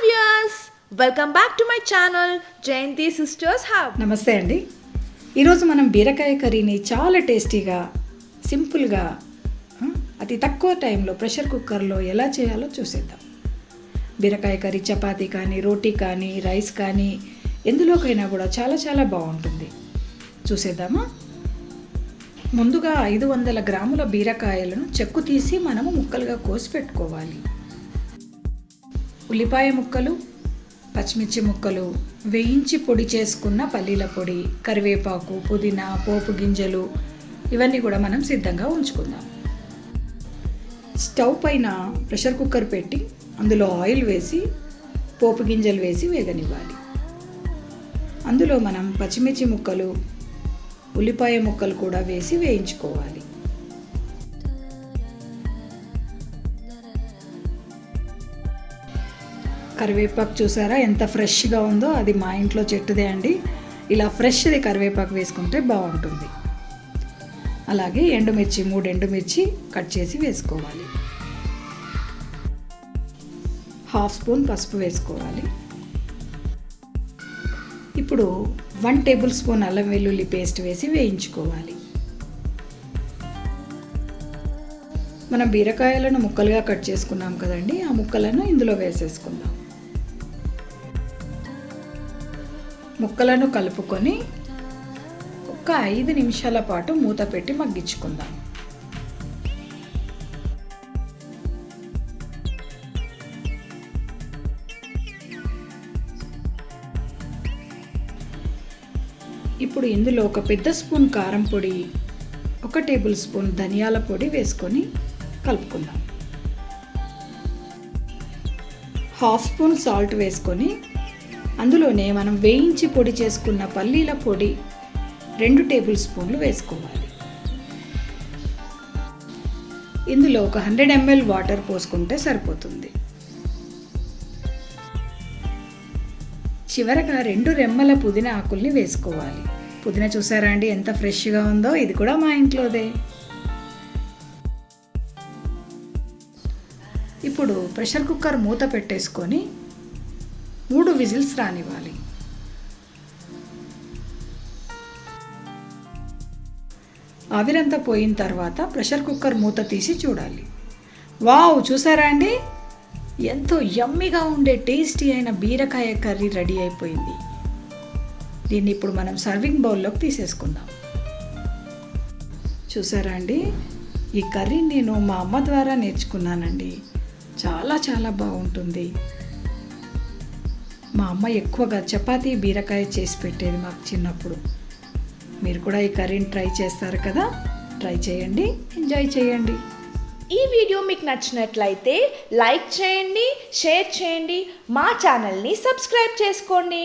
Viewers, welcome back to my channel Jayanthi sisters hub. నమస్తే అండి. ఈరోజు మనం బీరకాయ కర్రీని చాలా టేస్టీగా సింపుల్గా అతి తక్కువ టైంలో ప్రెషర్ కుక్కర్లో ఎలా చేయాలో చూసేద్దాం. బీరకాయ కర్రీ చపాతీ కానీ, రోటీ కానీ, రైస్ కానీ ఎందులోకైనా కూడా చాలా చాలా బాగుంటుంది. చూసేద్దామా? ముందుగా 500 గ్రాముల బీరకాయలను చెక్కు తీసి మనము ముక్కలుగా కోసి పెట్టుకోవాలి. ఉల్లిపాయ ముక్కలు, పచ్చిమిర్చి ముక్కలు, వేయించి పొడి చేసుకున్న పల్లీల పొడి, కరివేపాకు, పుదీనా, పోపు గింజలు ఇవన్నీ కూడా మనం సిద్ధంగా ఉంచుకుందాం. స్టవ్ పైన ప్రెషర్ కుక్కర్ పెట్టి అందులో ఆయిల్ వేసి పోపు గింజలు వేసి వేగనివ్వాలి. అందులో మనం పచ్చిమిర్చి ముక్కలు, ఉల్లిపాయ ముక్కలు కూడా వేసి వేయించుకోవాలి. కరివేపాకు చూసారా ఎంత ఫ్రెష్గా ఉందో? అది మా ఇంట్లో చెట్టుదే అండి. ఇలా ఫ్రెష్ది కరివేపాకు వేసుకుంటే బాగుంటుంది. అలాగే ఎండుమిర్చి 3 ఎండుమిర్చి కట్ చేసి వేసుకోవాలి. 1/2 స్పూన్ పసుపు వేసుకోవాలి. ఇప్పుడు 1 టేబుల్ స్పూన్ అల్లం వెల్లుల్లి పేస్ట్ వేసి వేయించుకోవాలి. మనం బీరకాయలను ముక్కలుగా కట్ చేసుకున్నాం కదండి, ఆ ముక్కలను ఇందులో వేసేసుకుందాం. ముక్కలను కలుపుకొని ఒక 5 నిమిషాల పాటు మూత పెట్టి మగ్గించుకుందాం. ఇప్పుడు ఇందులో ఒక పెద్ద స్పూన్ కారం పొడి, 1 టేబుల్ స్పూన్ ధనియాల పొడి వేసుకొని కలుపుకుందాం. 1/2 స్పూన్ సాల్ట్ వేసుకొని అందులోనే మనం వేయించి పొడి చేసుకున్న పల్లీల పొడి 2 టేబుల్ స్పూన్లు వేసుకోవాలి. ఇందులో ఒక 100 ml వాటర్ పోసుకుంటే సరిపోతుంది. చివరగా 2 రెమ్మల పుదీనా ఆకుల్ని వేసుకోవాలి. పుదీనా చూసారా అండి ఎంత ఫ్రెష్గా ఉందో? ఇది కూడా మా ఇంట్లోదే. ఇప్పుడు ప్రెషర్ కుక్కర్ మూత పెట్టేసుకొని 3 విజిల్స్ రానివ్వాలి. ఆవిరంతా పోయిన తర్వాత ప్రెషర్ కుక్కర్ మూత తీసి చూడాలి. వావ్, చూసారా అండి? ఎంతో యమ్మీగా ఉండే టేస్టీ అయిన బీరకాయ కర్రీ రెడీ అయిపోయింది. దీన్ని ఇప్పుడు మనం సర్వింగ్ బౌల్లోకి తీసేసుకుందాం. చూసారా అండి? ఈ కర్రీ నేను మా అమ్మ ద్వారా నేర్చుకున్నానండి. చాలా చాలా బాగుంటుంది. మా అమ్మ ఎక్కువగా చపాతీ బీరకాయ చేసి పెట్టేది మాకు చిన్నప్పుడు. మీరు కూడా ఈ కర్రీని ట్రై చేస్తారు కదా? ట్రై చేయండి, ఎంజాయ్ చేయండి. ఈ వీడియో మీకు నచ్చినట్లయితే లైక్ చేయండి, షేర్ చేయండి, మా ఛానల్ని సబ్స్క్రైబ్ చేసుకోండి.